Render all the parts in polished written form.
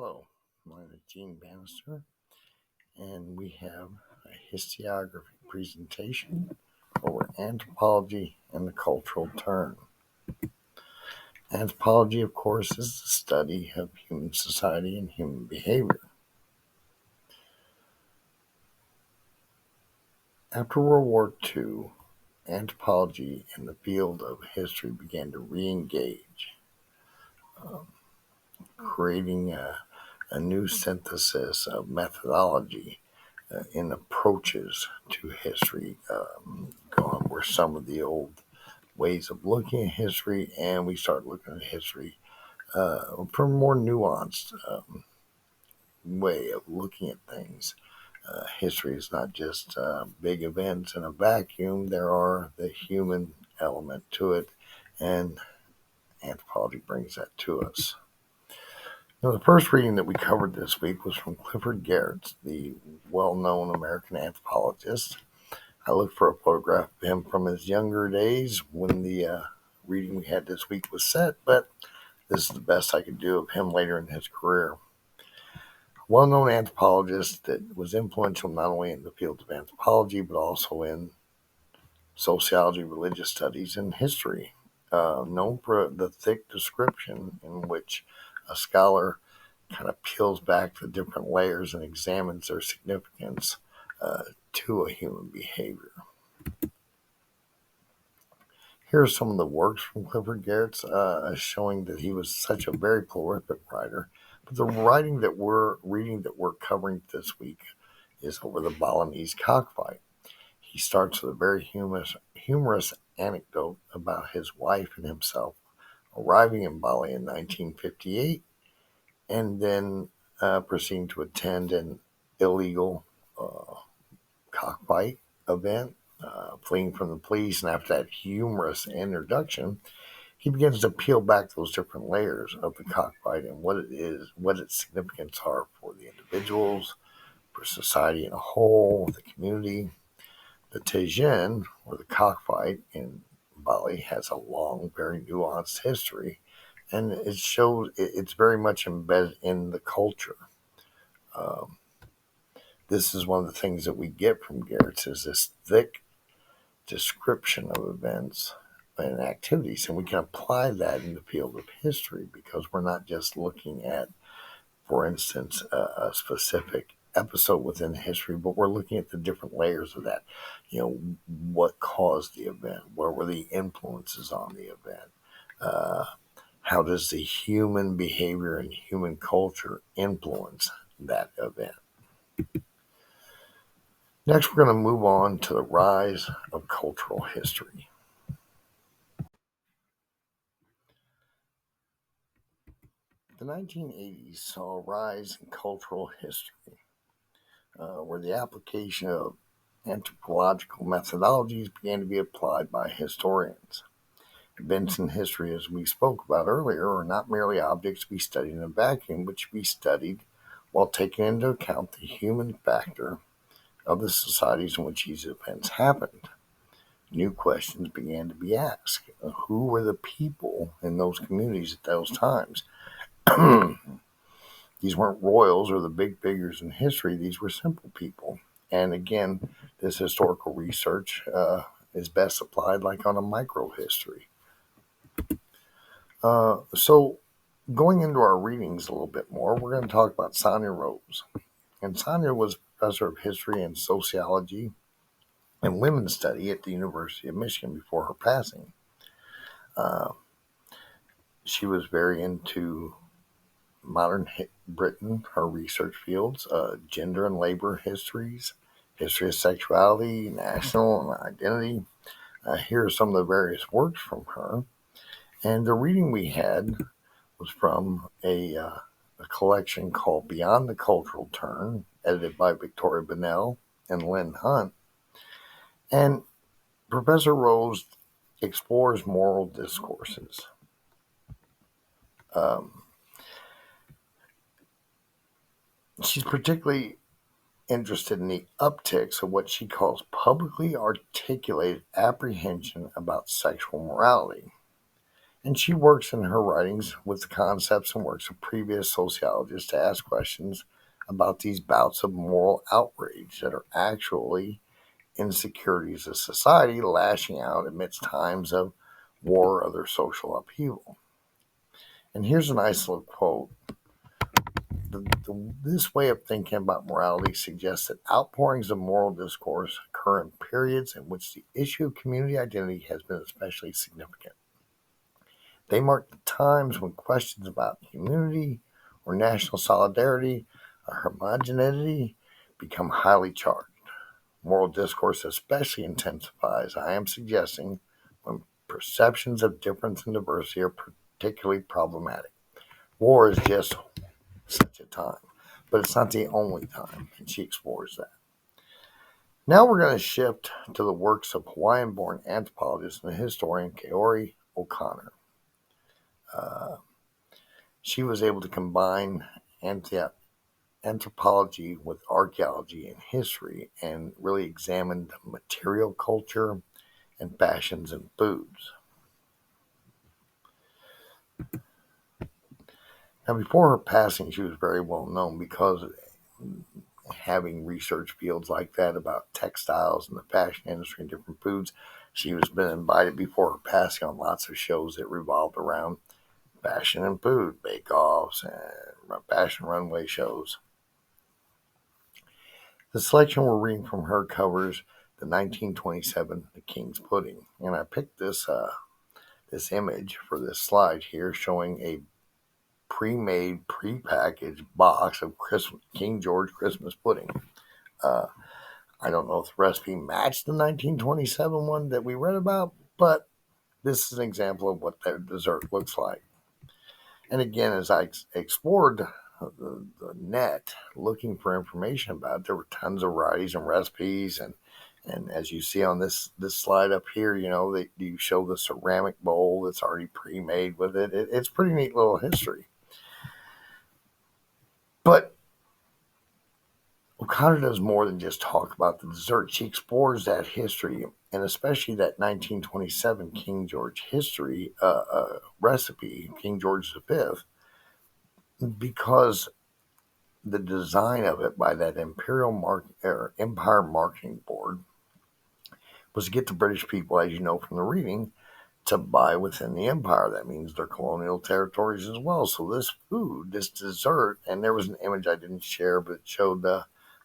Hello, my name is Gene Bannister, and we have a historiography presentation over anthropology and the cultural turn. Anthropology, of course, is the study of human society and human behavior. After World War II, anthropology and the field of history began to re-engage, creating a new synthesis of methodology in approaches to history, gone were some of the old ways of looking at history, and we start looking at history from a more nuanced way of looking at things. History is not just big events in a vacuum. There are the human element to it, and anthropology brings that to us. Now, the first reading that we covered this week was from Clifford Geertz, the well-known American anthropologist. I looked for a photograph of him from his younger days when the reading we had this week was set, but this is the best I could do of him later in his career. Well-known anthropologist that was influential not only in the field of anthropology, but also in sociology, religious studies, and history. Known for the thick description in which a scholar kind of peels back the different layers and examines their significance to a human behavior. Here are some of the works from Clifford Geertz showing that he was such a very prolific writer. But the writing that we're covering this week is over the Balinese cockfight. He starts with a very humorous anecdote about his wife and himself arriving in Bali in 1958 and then proceeding to attend an illegal cockfight event, fleeing from the police. And after that humorous introduction, he begins to peel back those different layers of the cockfight and what it is, what its significance are for the individuals, for society in a whole, the community. The Tajin, or the cockfight in Bali, has a long, very nuanced history, and it shows it's very much embedded in the culture. This is one of the things that we get from Geertz is this thick description of events and activities, and we can apply that in the field of history because we're not just looking at, for instance, a specific episode within history, but we're looking at the different layers of that. What caused the event? Where were the influences on the event? How does the human behavior and human culture influence that event? Next, we're going to move on to the rise of cultural history. The 1980s saw a rise in cultural history, where the application of anthropological methodologies began to be applied by historians. Events in history, as we spoke about earlier, are not merely objects to be studied in a vacuum, but should be studied while taking into account the human factor of the societies in which these events happened. New questions began to be asked. Who were the people in those communities at those times? These weren't royals or the big figures in history. These were simple people. And again, this historical research is best applied like on a micro history. So going into our readings a little bit more, we're going to talk about Sonya Rose. And Sonya was professor of history and sociology and women's study at the University of Michigan before her passing. She was very into modern Britain, her research fields, gender and labor histories, history of sexuality, national identity. Here are some of the various works from her. And the reading we had was from a collection called Beyond the Cultural Turn, edited by Victoria Bonnell and Lynn Hunt. And Professor Rose explores moral discourses. She's particularly interested in the upticks of what she calls publicly articulated apprehension about sexual morality. And she works in her writings with the concepts and works of previous sociologists to ask questions about these bouts of moral outrage that are actually insecurities of society lashing out amidst times of war or other social upheaval. And here's a nice little quote. This way of thinking about morality suggests that outpourings of moral discourse occur in periods in which the issue of community identity has been especially significant. They mark the times when questions about community or national solidarity or homogeneity become highly charged. Moral discourse especially intensifies, I am suggesting, when perceptions of difference and diversity are particularly problematic. War is just such a time, but it's not the only time, and she explores that. Now we're going to shift to the works of Hawaiian-born anthropologist and historian Kaori O'Connor. She was able to combine anthropology with archaeology and history and really examined material culture and fashions and foods. Now, before her passing, she was very well known because having research fields like that about textiles and the fashion industry and different foods, she was been invited before her passing on lots of shows that revolved around fashion and food, bake-offs and fashion runway shows. The selection we're reading from her covers the 1927 The King's Pudding, and I picked this image for this slide here showing a pre-made, pre-packaged box of King George Christmas pudding. I don't know if the recipe matched the 1927 one that we read about, but this is an example of what their dessert looks like. And again, as I explored the net looking for information about it, there were tons of varieties and recipes, and as you see on this slide up here, you show the ceramic bowl that's already pre-made with it. It's pretty neat little history. But O'Connor does more than just talk about the dessert. She explores that history, and especially that 1927 King George history recipe, King George V, because the design of it by that Empire Marketing Board was to get the British people, as you know from the reading, to buy within the empire. That means their colonial territories as well. So this food, this dessert, and there was an image I didn't share, but it showed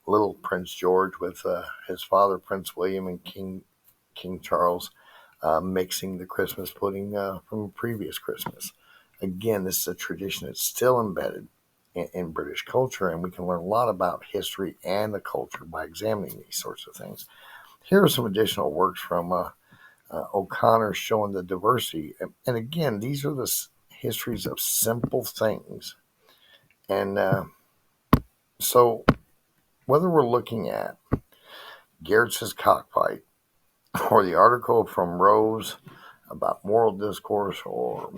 little Prince George with his father, Prince William, and King Charles mixing the Christmas pudding from a previous Christmas. Again, this is a tradition that's still embedded in British culture, and we can learn a lot about history and the culture by examining these sorts of things. Here are some additional works from O'Connor showing the diversity. And again, these are the histories of simple things. And so whether we're looking at Geertz's Cockfight or the article from Rose about moral discourse or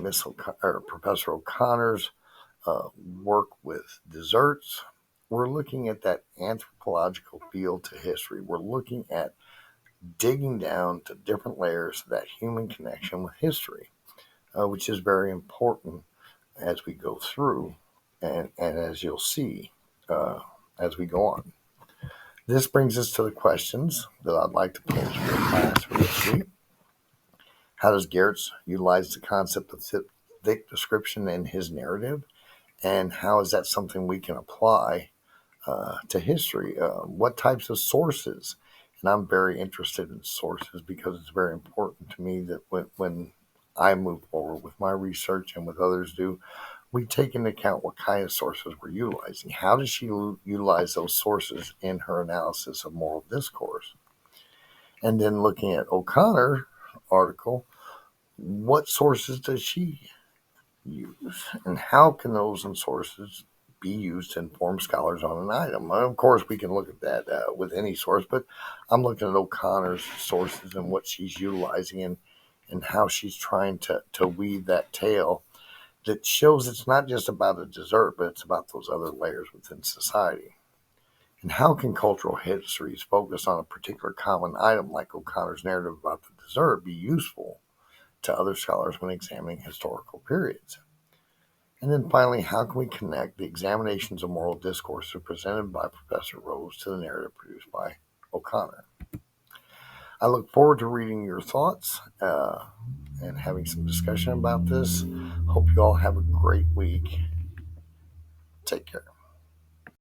Professor O'Connor's work with desserts, we're looking at that anthropological field to history. We're looking at digging down to different layers of that human connection with history, which is very important as we go through and as you'll see as we go on. This brings us to the questions that I'd like to pose for the class for this week. How does Geertz utilize the concept of thick description in his narrative? And how is that something we can apply to history? What types of sources? And I'm very interested in sources because it's very important to me that when I move forward with my research and what others do, we take into account what kind of sources we're utilizing. How does she utilize those sources in her analysis of moral discourse? And then looking at O'Connor's article, what sources does she use? And how can those sources be used to inform scholars on an item? Of course, we can look at that with any source, but I'm looking at O'Connor's sources and what she's utilizing and how she's trying to weave that tale that shows it's not just about a dessert, but it's about those other layers within society. And how can cultural histories focus on a particular common item like O'Connor's narrative about the dessert be useful to other scholars when examining historical periods? And then finally, how can we connect the examinations of moral discourses presented by Professor Rose to the narrative produced by O'Connor? I look forward to reading your thoughts and having some discussion about this. Hope you all have a great week. Take care.